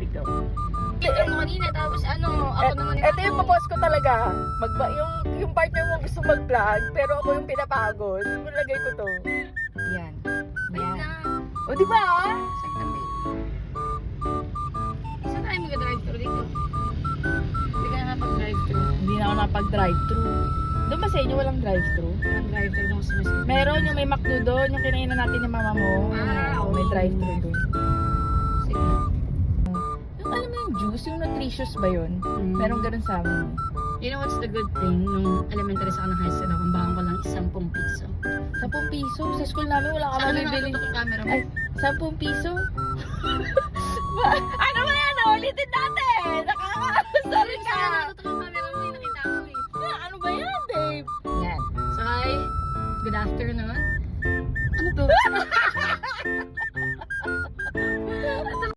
ikaw. Ito mo kanina, tapos ano, ako naman Ito yung papost ko talaga. Yung partner mo gusto mag-vlog, pero ako yung pinapagod. Malagay ko to. Yan. Wait na. O, di ba? Saglit. Saan tayo mag-drive-thru dito? Hindi ka na napag-drive-thru. Hindi na ako napag-drive-thru. Doon ba sa inyo walang drive-thru? Ang drive-thru ng sumasagot. Meron yung may McDo doon, yung kinainan natin ni mama mo. May drive-thru doon. Sige. Yung alam mo yung juice, yung nutritious ba yun? Meron ganun sa amin. You know what's the good thing? Nung elementary sa kanang high school ako, bahan ko lang 10 piso. 10 piso? Sa school namin wala ka Saan na mabibili. nakatutok yung camera mo? Ay, 10 piso? Ano ba yan? Ulitin natin! Sorry ka! Saan na nakatutok yung camera mo? Yung nakita ko eh. Ano ba yan, babe? Yan. So hi, good afternoon.